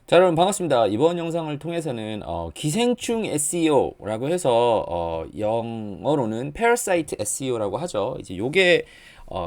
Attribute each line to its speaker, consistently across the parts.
Speaker 1: 자, 여러분 반갑습니다. 이번 영상을 통해서는 기생충 SEO라고 해서 영어로는 Parasite SEO라고 하죠. 이제 요게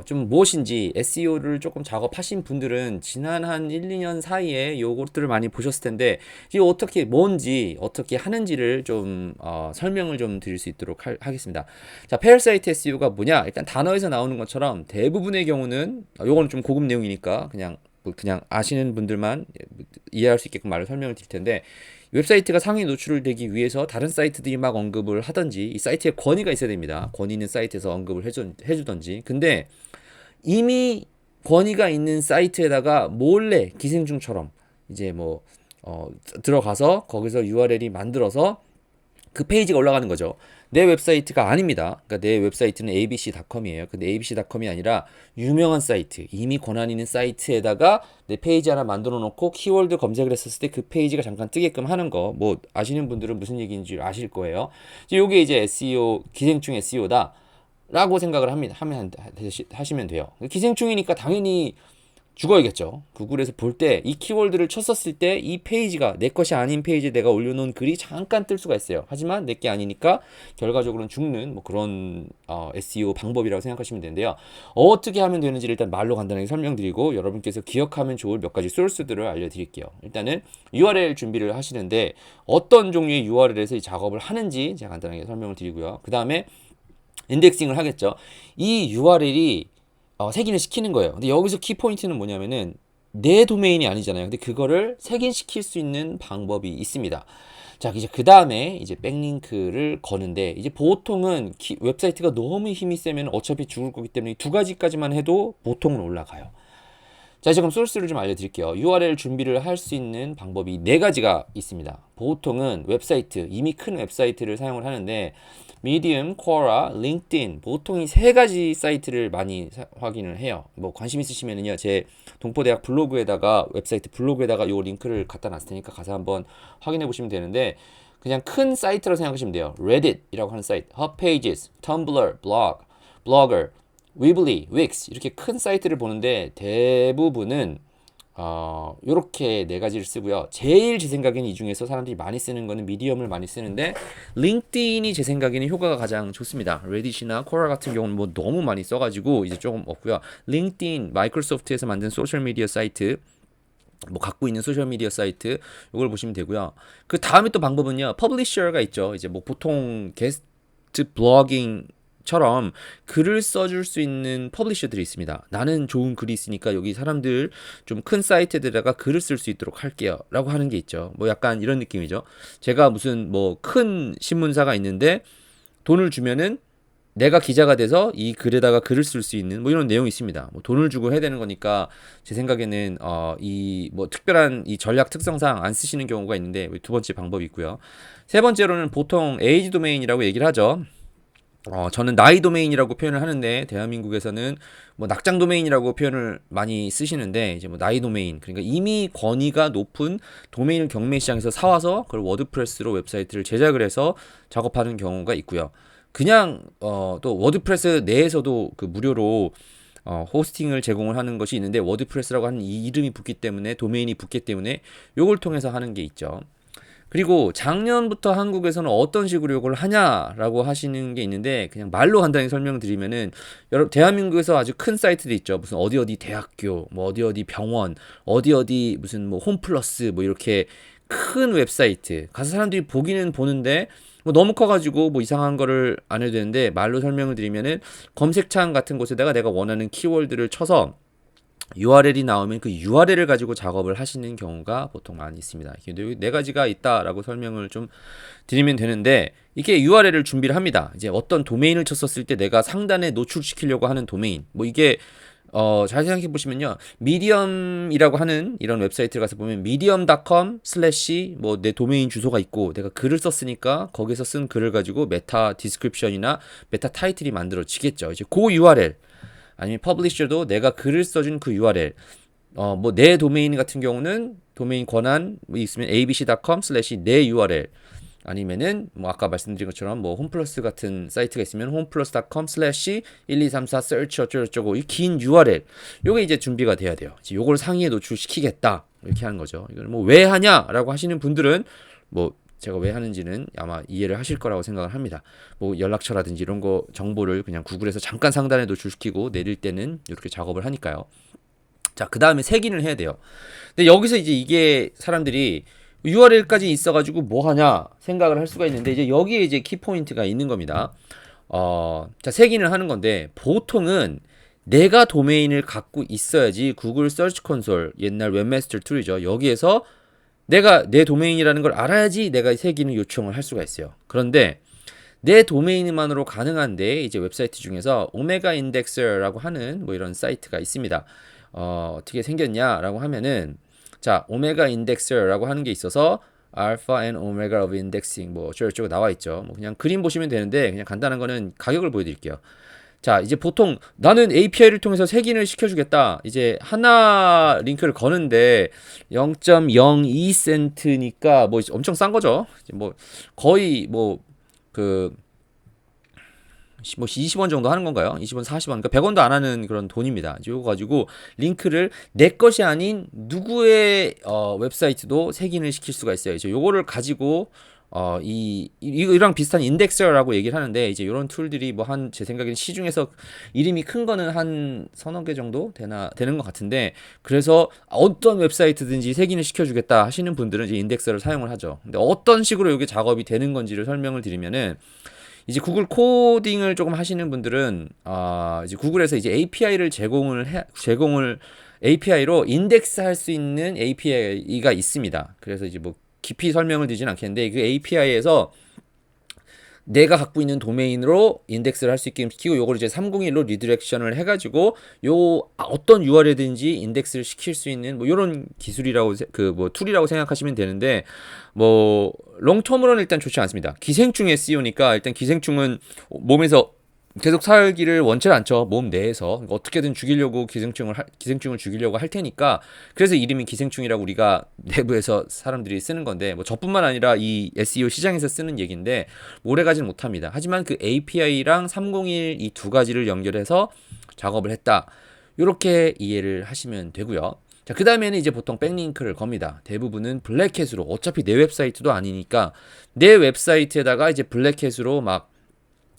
Speaker 1: 좀 무엇인지 SEO를 조금 작업하신 분들은 지난 한 1, 2년 사이에 요것들을 많이 보셨을 텐데 이게 어떻게 뭔지 어떻게 하는지를 좀 설명을 좀 드릴 수 있도록 하겠습니다. 자, Parasite SEO가 뭐냐? 일단 단어에서 나오는 것처럼 대부분의 경우는 요거는 좀 고급 내용이니까 그냥 아시는 분들만 이해할 수 있게끔 말을 설명을 드릴 텐데 웹사이트가 상위 노출되기 위해서 다른 사이트들이 막 언급을 하든지 이 사이트에 권위가 있어야 됩니다. 권위 있는 사이트에서 언급을 해주든지. 근데 이미 권위가 있는 사이트에다가 몰래 기생충처럼 이제 들어가서 거기서 URL이 만들어서 그 페이지가 올라가는 거죠. 내 웹사이트가 아닙니다. 그러니까 내 웹사이트는 abc.com이에요. 근데 abc.com이 아니라 유명한 사이트, 이미 권한 있는 사이트에다가 내 페이지 하나 만들어 놓고 키워드 검색을 했었을 때 그 페이지가 잠깐 뜨게끔 하는 거. 뭐 아시는 분들은 무슨 얘기인지 아실 거예요. 이게 이제 SEO 기생충 SEO다. 라고 생각을 하시면 돼요. 기생충이니까 당연히 죽어야겠죠. 구글에서 볼 때 이 키워드를 쳤었을 때 이 페이지가 내 것이 아닌 페이지에 내가 올려놓은 글이 잠깐 뜰 수가 있어요. 하지만 내 게 아니니까 결과적으로는 죽는 뭐 그런 SEO 방법이라고 생각하시면 되는데요. 어떻게 하면 되는지를 일단 말로 간단하게 설명드리고 여러분께서 기억하면 좋을 몇 가지 소스들을 알려드릴게요. 일단은 URL 준비를 하시는데 어떤 종류의 URL에서 이 작업을 하는지 제가 간단하게 설명을 드리고요. 그 다음에 인덱싱을 하겠죠. 이 URL이 색인을 시키는 거예요. 근데 여기서 키포인트는 뭐냐면은 내 도메인이 아니잖아요. 근데 그거를 색인시킬 수 있는 방법이 있습니다. 자, 이제 그 다음에 이제 백링크를 거는데 이제 보통은 웹사이트가 너무 힘이 세면 어차피 죽을 거기 때문에 두 가지까지만 해도 보통은 올라가요. 자, 이제 그럼 소스를 좀 알려드릴게요. URL 준비를 할 수 있는 방법이 네 가지가 있습니다. 보통은 웹사이트, 이미 큰 웹사이트를 사용을 하는데 미디움, 쿼라, 링크드인 보통 이 세 가지 사이트를 많이 확인을 해요. 뭐 관심 있으시면은요, 제 동포대학 블로그에다가 웹사이트 블로그에다가 요 링크를 갖다 놨을 테니까 가서 한번 확인해 보시면 되는데 그냥 큰 사이트라고 생각하시면 돼요. Reddit이라고 하는 사이트, HubPages, Tumblr, Blogger, 위블리, 윅스 이렇게 큰 사이트를 보는데 대부분은 요렇게 네 가지를 쓰고요. 제일 제 생각에는 이 중에서 사람들이 많이 쓰는 거는 미디엄을 많이 쓰는데 링크드인이 제 생각에는 효과가 가장 좋습니다. 레딧이나 코라 같은 경우는 뭐 너무 많이 써가지고 이제 조금 없고요. 링크드인 마이크로소프트에서 만든 소셜 미디어 사이트 뭐 갖고 있는 소셜 미디어 사이트 이걸 보시면 되고요. 그 다음에 또 방법은요. 퍼블리셔가 있죠. 이제 뭐 보통 게스트 블로깅 처럼 글을 써줄 수 있는 퍼블리셔들이 있습니다. 나는 좋은 글이 있으니까 여기 사람들 좀 큰 사이트에다가 글을 쓸 수 있도록 할게요. 라고 하는 게 있죠. 뭐 약간 이런 느낌이죠. 제가 무슨 뭐 큰 신문사가 있는데 돈을 주면은 내가 기자가 돼서 이 글에다가 글을 쓸 수 있는 뭐 이런 내용이 있습니다. 뭐 돈을 주고 해야 되는 거니까 제 생각에는 이 뭐 특별한 이 전략 특성상 안 쓰시는 경우가 있는데 두 번째 방법이 있고요. 세 번째로는 보통 에이지 도메인이라고 얘기를 하죠. 저는 나이 도메인이라고 표현을 하는데 대한민국에서는 뭐 낙장 도메인이라고 표현을 많이 쓰시는데 이제 뭐 나이 도메인 그러니까 이미 권위가 높은 도메인을 경매 시장에서 사와서 그걸 워드프레스로 웹사이트를 제작을 해서 작업하는 경우가 있고요. 그냥 또 워드프레스 내에서도 그 무료로 호스팅을 제공을 하는 것이 있는데 워드프레스라고 하는 이 이름이 붙기 때문에 도메인이 붙기 때문에 요걸 통해서 하는 게 있죠. 그리고 작년부터 한국에서는 어떤 식으로 이걸 하냐라고 하시는 게 있는데 그냥 말로 간단히 설명드리면은 여러분 대한민국에서 아주 큰 사이트도 있죠. 무슨 어디 어디 대학교, 뭐 어디 어디 병원, 어디 어디 무슨 뭐 홈플러스 뭐 이렇게 큰 웹사이트 가서 사람들이 보기는 보는데 뭐 너무 커가지고 뭐 이상한 거를 안 해도 되는데 말로 설명을 드리면은 검색창 같은 곳에다가 내가 원하는 키워드를 쳐서 URL이 나오면 그 URL을 가지고 작업을 하시는 경우가 보통 많이 있습니다. 네 가지가 있다라고 설명을 좀 드리면 되는데 이게 URL을 준비를 합니다. 이제 어떤 도메인을 쳤었을 때 내가 상단에 노출시키려고 하는 도메인 뭐 이게 잘 생각해 보시면요. 미디엄이라고 하는 이런 웹사이트를 가서 보면 medium.com 슬래시 뭐 내 도메인 주소가 있고 내가 글을 썼으니까 거기서 쓴 글을 가지고 메타 디스크립션이나 메타 타이틀이 만들어지겠죠. 이제 그 URL 아니면 퍼블리셔도 내가 글을 써준 그 URL 뭐 내 도메인 같은 경우는 도메인 권한 뭐 있으면 abc.com 슬래시 내 URL 아니면은 뭐 아까 말씀드린 것처럼 뭐 홈플러스 같은 사이트가 있으면 homeplus.com 슬래시 1234 search 어쩌고저쩌고 이 긴 URL 요게 이제 준비가 돼야 돼요. 요걸 상위에 노출시키겠다 이렇게 하는 거죠. 이걸 뭐 왜 하냐라고 하시는 분들은 뭐 제가 왜 하는지는 아마 이해를 하실 거라고 생각을 합니다. 뭐 연락처라든지 이런 거 정보를 그냥 구글에서 잠깐 상단에 노출시키고 내릴 때는 이렇게 작업을 하니까요. 자, 그 다음에 색인을 해야 돼요. 근데 여기서 이제 이게 사람들이 URL까지 있어가지고 뭐 하냐 생각을 할 수가 있는데 이제 여기에 이제 키포인트가 있는 겁니다. 자, 색인을 하는 건데 보통은 내가 도메인을 갖고 있어야지 구글 서치 콘솔 옛날 웹마스터 툴이죠. 여기에서 내가 내 도메인이라는 걸 알아야지 내가 색인을 요청을 할 수가 있어요. 그런데 내 도메인만으로 가능한데 이제 웹사이트 중에서 오메가 인덱서라고 하는 뭐 이런 사이트가 있습니다. 어떻게 생겼냐라고 하면은 자, 오메가 인덱서라고 하는 게 있어서 알파 앤 오메가 오브 인덱싱 뭐 어쩌고저쩌고 나와 있죠. 뭐 그냥 그림 보시면 되는데 그냥 간단한 거는 가격을 보여드릴게요. 자, 이제 보통 나는 API를 통해서 색인을 시켜주겠다. 이제 하나 링크를 거는데 0.02센트니까 뭐 엄청 싼 거죠. 뭐 거의 뭐그 뭐 20원 정도 하는 건가요? 20원, 40원. 그러니까 100원도 안 하는 그런 돈입니다. 이거 가지고 링크를 내 것이 아닌 누구의 웹사이트도 색인을 시킬 수가 있어요. 이제 요거를 가지고 이랑 비슷한 인덱서라고 얘기를 하는데 이제 이런 툴들이 뭐 한 제 생각에는 시중에서 이름이 큰 거는 한 서너 개 정도 되는 것 같은데 그래서 어떤 웹사이트든지 색인을 시켜주겠다 하시는 분들은 이제 인덱서를 사용을 하죠. 근데 어떤 식으로 이게 작업이 되는 건지를 설명을 드리면은 이제 구글 코딩을 조금 하시는 분들은 이제 구글에서 이제 API를 제공을 API로 인덱스할 수 있는 API가 있습니다. 그래서 이제 뭐 깊이 설명을 드리진 않겠는데 그 API에서 내가 갖고 있는 도메인으로 인덱스를 할 수 있게 시키고 요걸 이제 301로 리디렉션을 해가지고 요 어떤 URL이든지 인덱스를 시킬 수 있는 뭐 요런 기술이라고 그 뭐 툴이라고 생각하시면 되는데 뭐 롱텀으로는 일단 좋지 않습니다. 기생충 SEO니까 일단 기생충은 몸에서 계속 살기를 원치 않죠. 몸 내에서 어떻게든 죽이려고 기생충을 죽이려고 할 테니까 그래서 이름이 기생충이라고 우리가 내부에서 사람들이 쓰는 건데 뭐 저뿐만 아니라 이 SEO 시장에서 쓰는 얘기인데 오래가진 못합니다. 하지만 그 API랑 301 이 두 가지를 연결해서 작업을 했다. 이렇게 이해를 하시면 되고요. 자, 그 다음에는 이제 보통 백링크를 겁니다. 대부분은 블랙햇으로 어차피 내 웹사이트도 아니니까 내 웹사이트에다가 이제 블랙햇으로 막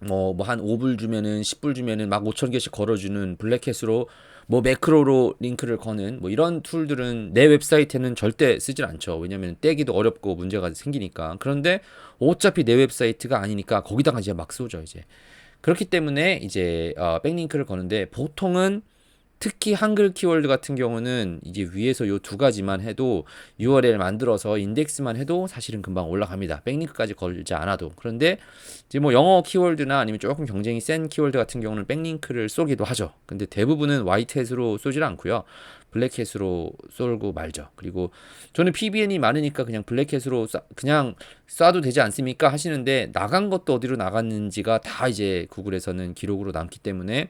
Speaker 1: 뭐 한 5불 주면은 10불 주면은 막 5천 개씩 걸어주는 블랙햇으로 뭐 매크로로 링크를 거는 뭐 이런 툴들은 내 웹사이트에는 절대 쓰질 않죠. 왜냐면 떼기도 어렵고 문제가 생기니까. 그런데 어차피 내 웹사이트가 아니니까 거기다가 이제 막 쏘죠 이제. 그렇기 때문에 이제 백링크를 거는데 보통은 특히 한글 키워드 같은 경우는 이제 위에서 요 두 가지만 해도 URL 만들어서 인덱스만 해도 사실은 금방 올라갑니다. 백링크까지 걸지 않아도. 그런데 이제 뭐 영어 키워드나 아니면 조금 경쟁이 센 키워드 같은 경우는 백링크를 쏘기도 하죠. 근데 대부분은 화이트햇으로 쏘질 않고요. 블랙햇으로 쏠고 말죠. 그리고 저는 PBN이 많으니까 그냥 블랙햇으로 그냥 쏴도 되지 않습니까? 하시는데 나간 것도 어디로 나갔는지가 다 이제 구글에서는 기록으로 남기 때문에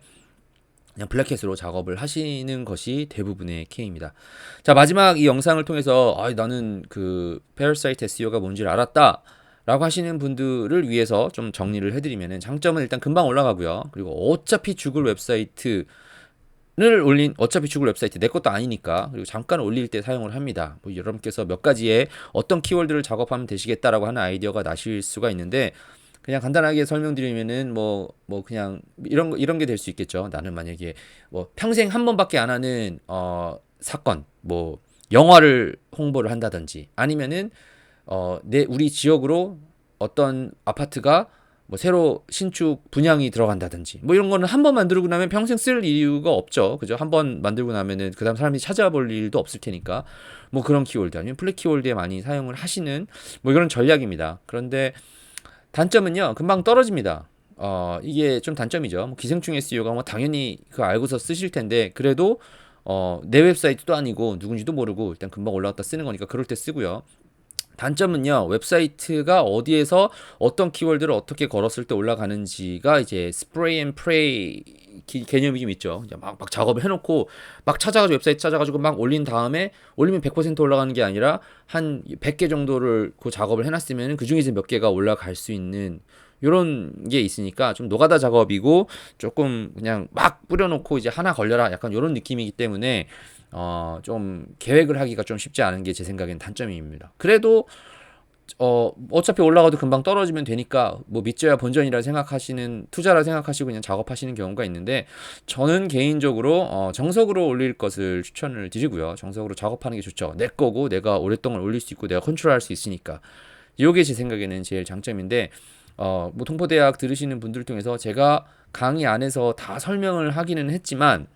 Speaker 1: 그냥 블랙햇으로 작업을 하시는 것이 대부분의 케이입니다. 자, 마지막 이 영상을 통해서 나는 그 페어사이트 SEO가 뭔지를 알았다 라고 하시는 분들을 위해서 좀 정리를 해드리면은 장점은 일단 금방 올라가고요. 그리고 어차피 죽을 웹사이트 내 것도 아니니까 그리고 잠깐 올릴 때 사용을 합니다. 뭐 여러분께서 몇 가지의 어떤 키워드를 작업하면 되시겠다라고 하는 아이디어가 나실 수가 있는데 그냥 간단하게 설명드리면은 뭐 그냥 이런 게 될 수 있겠죠. 나는 만약에 뭐 평생 한 번밖에 안 하는 사건 뭐 영화를 홍보를 한다든지 아니면은 우리 지역으로 어떤 아파트가 뭐 새로 신축 분양이 들어간다든지 뭐 이런 거는 한 번 만들고 나면 평생 쓸 이유가 없죠. 그죠? 한 번 만들고 나면은 그다음 사람들이 찾아볼 일도 없을 테니까 뭐 그런 키워드 아니면 플랫 키워드에 많이 사용을 하시는 뭐 이런 전략입니다. 그런데 단점은요, 금방 떨어집니다. 이게 좀 단점이죠. 뭐 기생충 SEO가 뭐 당연히 그거 알고서 쓰실 텐데, 그래도, 내 웹사이트도 아니고 누군지도 모르고 일단 금방 올라갔다 쓰는 거니까 그럴 때 쓰고요. 단점은요, 웹사이트가 어디에서 어떤 키워드를 어떻게 걸었을 때 올라가는지가 이제 스프레이 앤 프레이 개념이 좀 있죠. 이제 막 작업을 해놓고 막 웹사이트 찾아가지고 막 올린 다음에 올리면 100% 올라가는 게 아니라 한 100개 정도를 그 작업을 해놨으면 그 중에서 몇 개가 올라갈 수 있는 요런 게 있으니까 좀 노가다 작업이고 조금 그냥 막 뿌려놓고 이제 하나 걸려라 약간 요런 느낌이기 때문에 좀 계획을 하기가 좀 쉽지 않은 게 제 생각엔 단점입니다. 그래도 어차피 올라가도 금방 떨어지면 되니까 뭐 믿져야 본전이라 생각하시는 투자라 생각하시고 그냥 작업하시는 경우가 있는데 저는 개인적으로 정석으로 올릴 것을 추천을 드리고요. 정석으로 작업하는 게 좋죠. 내 거고 내가 오랫동안 올릴 수 있고 내가 컨트롤할 수 있으니까. 이게 제 생각에는 제일 장점인데 뭐 동포대학 들으시는 분들 중에서 제가 강의 안에서 다 설명을 하기는 했지만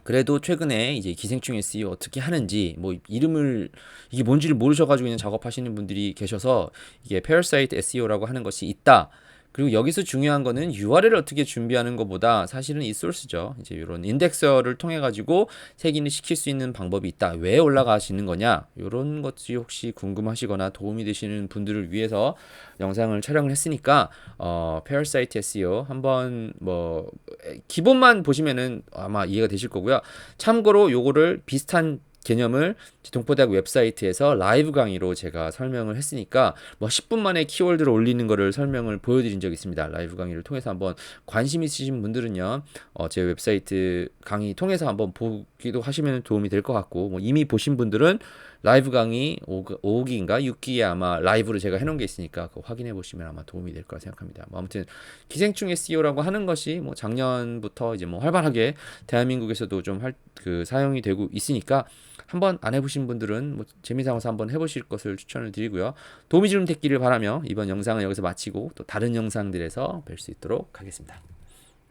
Speaker 1: 그래도 최근에 이제 기생충 SEO 어떻게 하는지 뭐 이름을 이게 뭔지를 모르셔가지고 그냥 작업하시는 분들이 계셔서 이게 Parasite SEO라고 하는 것이 있다. 그리고 여기서 중요한 거는 URL을 어떻게 준비하는 것보다 사실은 이 소스죠. 이제 이런 인덱서를 통해 가지고 색인을 시킬 수 있는 방법이 있다. 왜 올라가시는 거냐? 이런 것이 혹시 궁금하시거나 도움이 되시는 분들을 위해서 영상을 촬영을 했으니까 Parasite SEO 한번 뭐 기본만 보시면은 아마 이해가 되실 거고요. 참고로 요거를 비슷한 개념을 동포대학 웹사이트에서 라이브 강의로 제가 설명을 했으니까 뭐 10분 만에 키워드를 올리는 거를 설명을 보여드린 적이 있습니다. 라이브 강의를 통해서 한번 관심 있으신 분들은요, 제 웹사이트 강의 통해서 한번 보기도 하시면 도움이 될 것 같고, 뭐 이미 보신 분들은 라이브 강의 5기인가 6기에 아마 라이브로 제가 해놓은 게 있으니까 그거 확인해 보시면 아마 도움이 될 거라 생각합니다. 뭐 아무튼 기생충 SEO라고 하는 것이 뭐 작년부터 이제 뭐 활발하게 대한민국에서도 좀 사용이 되고 있으니까 한번 안 해보신 분들은 뭐 재미삼아서 한번 해보실 것을 추천을 드리고요. 도움이 좀 됐기를 바라며 이번 영상은 여기서 마치고 또 다른 영상들에서 뵐 수 있도록 하겠습니다.